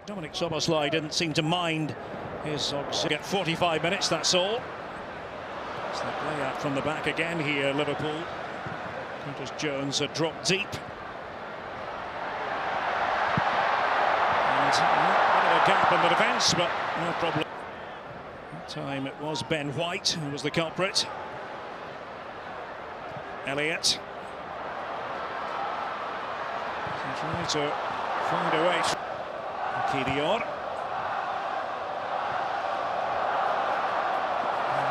Dominic Szoboszlai didn't seem to mind his get 45 minutes, that's all. It's the play out from the back again here, Liverpool. Curtis Jones had dropped deep. And a bit of a gap in the defence, but no problem. That time it was Ben White who was the culprit. Elliott. Trying to find a way. Kidior.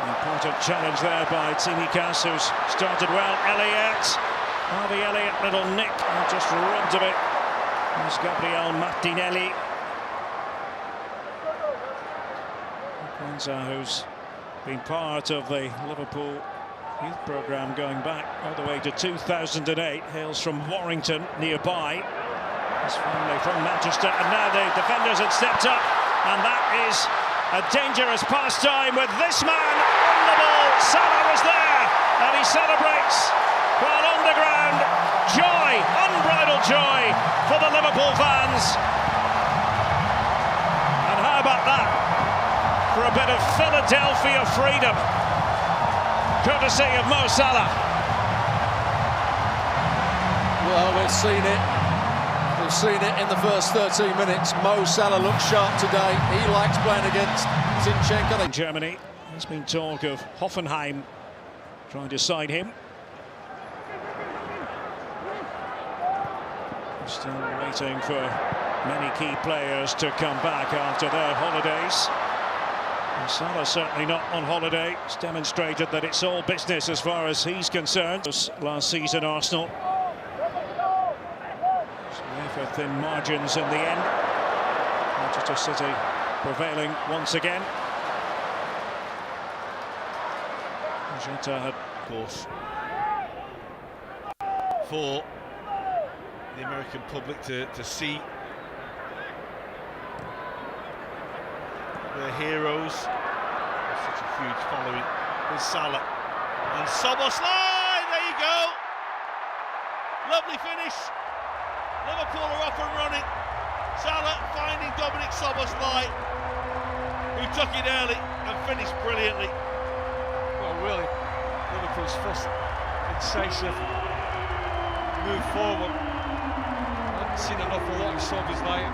Important challenge there by Tsimikas, who's started well. Elliott. Harvey Elliott, little nick, and just robbed of it. There's Gabriel Martinelli. Kwanzaa, who's been part of the Liverpool youth programme going back all the way to 2008, hails from Warrington nearby. His family from Manchester, and now the defenders had stepped up, and that is a dangerous pastime with this man on the ball. Salah was there, and he celebrates while on the ground. Joy, unbridled joy for the Liverpool fans. And how about that for a bit of Philadelphia freedom, courtesy of Mo Salah. Well, we've seen it. We've seen it in the first 13 minutes. Mo Salah looks sharp today. He likes playing against Zinchenko. In Germany, there's been talk of Hoffenheim trying to sign him. Still waiting for many key players to come back after their holidays. And Salah's certainly not on holiday. It's demonstrated that it's all business as far as he's concerned. Last season, Arsenal. For thin margins in the end. Manchester City prevailing once again. Jota had, of course, for the American public to see their heroes. Such a huge following with Salah and Szoboszlai. There you go. Lovely finish. Liverpool are off and running. Salah finding Dominic Szoboszlai, who took it early and finished brilliantly. Well, really, Liverpool's first incisive move forward. I haven't seen an awful lot of Szoboszlai.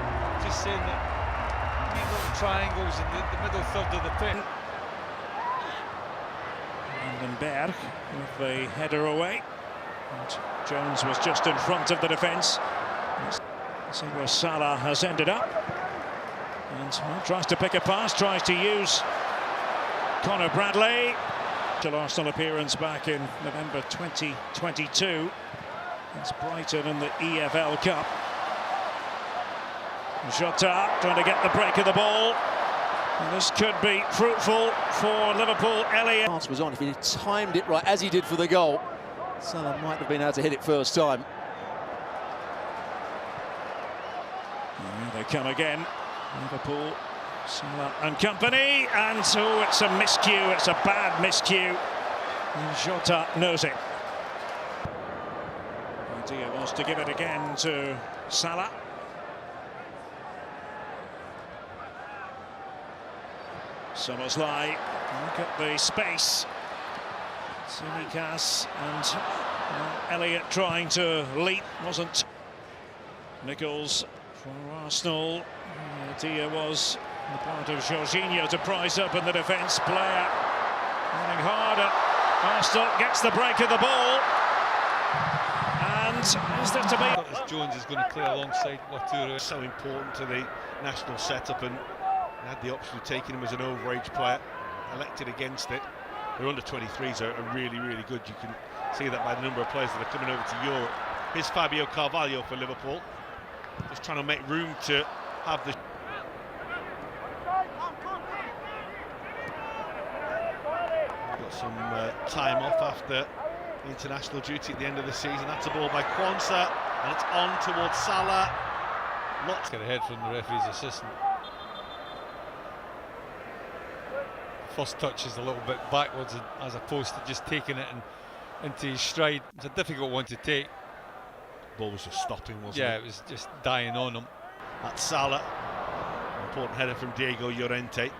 Just saying that these little triangles in the middle third of the pitch. Vandenberg with the header away. And Jones was just in front of the defence. See where Salah has ended up, and tries to pick a pass, tries to use Conor Bradley. Arsenal appearance back in November 2022. It's Brighton in the EFL Cup. Jota trying to get the break of the ball. And this could be fruitful for Liverpool. Elliott. Pass was on. If he timed it right as he did for the goal, Salah might have been able to hit it first time. They come again. Liverpool, Salah and company, and so it's a miscue. It's a bad miscue. And Jota knows it. The idea was to give it again to Salah. Szoboszlai, look at the space. Tsimikas and Elliott trying to leap, wasn't. Nichols for Arsenal. The idea was the part of Jurgena to prize up in the defence. Player running hard at Arsenal, gets the break of the ball. And is there to be? Jones is going to play alongside Laturo. So important to the national setup, and had the option of taking him as an overage player, elected against it. Their under-23s are really, really good. You can see that by the number of players that are coming over to Europe. Here's Fabio Carvalho for Liverpool. Just trying to make room to have the... Got some time off after international duty at the end of the season. That's a ball by Kwanzaa, and it's on towards Salah. Lots get ahead from the referee's assistant. First touch is a little bit backwards as opposed to just taking it into his stride. It's a difficult one to take. Ball was just stopping, wasn't it? Yeah, it was just dying on him. That's Salah. Important header from Diego Llorente.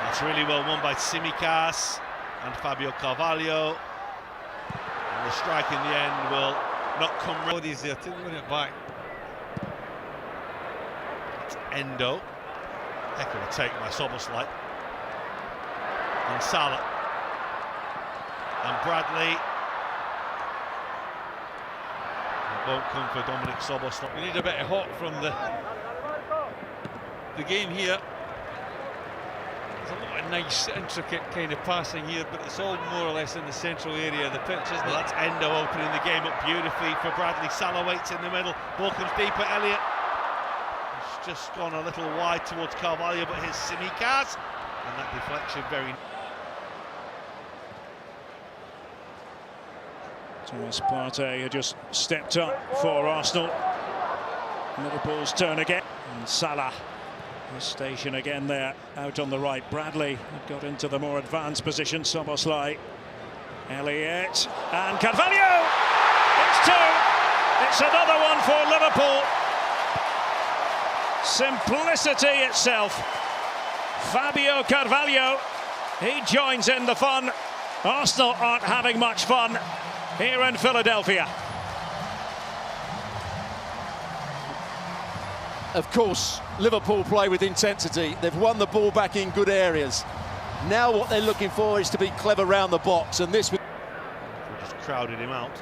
That's really well won by Tsimikas and Fabio Carvalho. And the strike in the end will not come round. He's there to win it back. It's Endo. Heck of a take by Szoboszlai. And Salah. And Bradley. It won't come for Dominic Szoboszlai. We need a bit of hop from the game here. There's a lot of nice, intricate kind of passing here, but it's all more or less in the central area of the pitch, isn't it? That's Endo opening the game up beautifully for Bradley. Salah waits in the middle. Ball comes deeper. Elliott. It's just gone a little wide towards Carvalho, but here's Tsimikas. And that deflection very... Thomas Partey had just stepped up for Arsenal. Liverpool's turn again. And Salah, his station again there, out on the right. Bradley had got into the more advanced position. Szoboszlai, Elliott, and Carvalho! It's two! It's another one for Liverpool. Simplicity itself. Fabio Carvalho, he joins in the fun. Arsenal aren't having much fun here in Philadelphia. Of course, Liverpool play with intensity. They've won the ball back in good areas. Now what they're looking for is to be clever round the box, and this... We just crowded him out.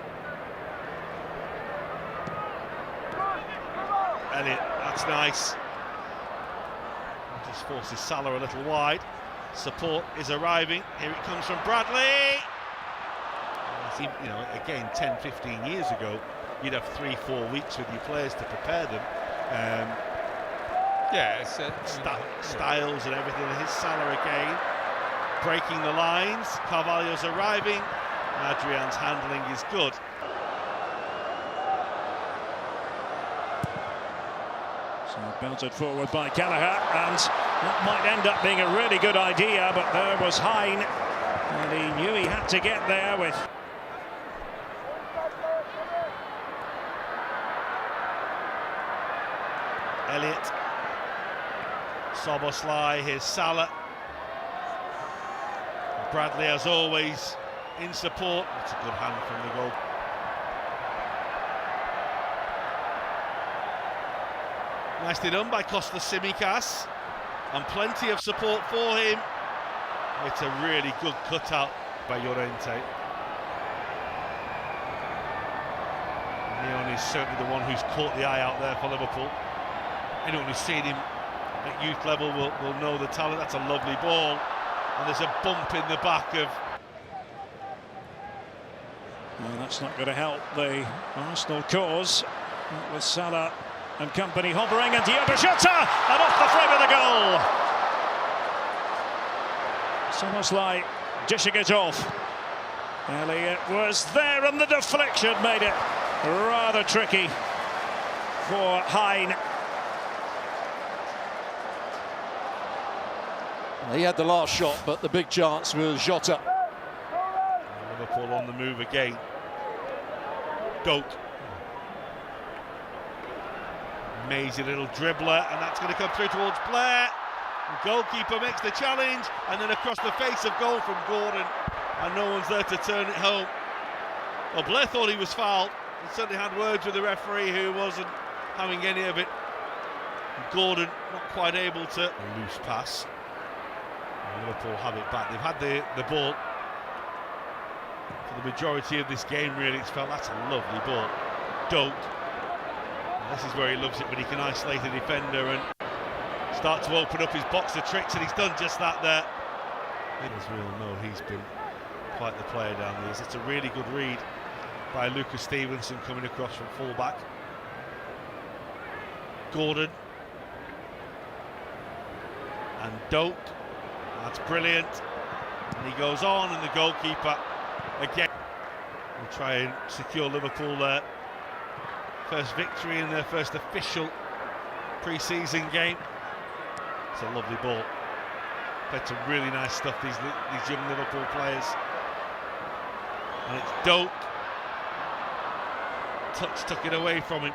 Elliott, that's nice. Just forces Salah a little wide. Support is arriving. Here it comes from Bradley. You know, again, 10, 15 years ago, you'd have 3-4 weeks with your players to prepare them. Yeah, it's styles and everything. Here's Salah again, breaking the lines. Carvalho's arriving. Adrian's handling is good. So belted forward by Gallagher, and that might end up being a really good idea, but there was Hein, and he knew he had to get there with... Elliott, Szoboszlai, here's Salah. Bradley, as always, in support. That's a good hand from the goal. Nicely done by Costa Tsimikas, and plenty of support for him. It's a really good cutout by Llorente. Leon is certainly the one who's caught the eye out there for Liverpool. Anyone who's seen him at youth level will know the talent. That's a lovely ball, and there's a bump in the back of... Well, that's not going to help the Arsenal cause, with Salah and company hovering, and Diogo Jota, and off the front of the goal. It's almost like dishing it off. Elliott was there, and the deflection made it rather tricky for Hein. He had the last shot, but the big chance was Jota. Liverpool on the move again. Doak. Amazing little dribbler, and that's going to come through towards Blair. The goalkeeper makes the challenge, and then across the face of goal from Gordon, and no one's there to turn it home. Well, Blair thought he was fouled. He certainly had words with the referee, who wasn't having any of it. Gordon not quite able to... A loose pass. Liverpool have it back. They've had the ball for the majority of this game, really. It's felt that's a lovely ball. Doak. This is where he loves it, when he can isolate a defender and start to open up his box of tricks, and he's done just that there. As we all know, he's been quite the player down there. It's a really good read by Lucas Stevenson coming across from full-back. Gordon. And Doak. That's brilliant. And he goes on, and the goalkeeper again will try and secure Liverpool their first victory in their first official pre-season game. It's a lovely ball. Played some really nice stuff, these young Liverpool players. And it's Doak. Touch took it away from him.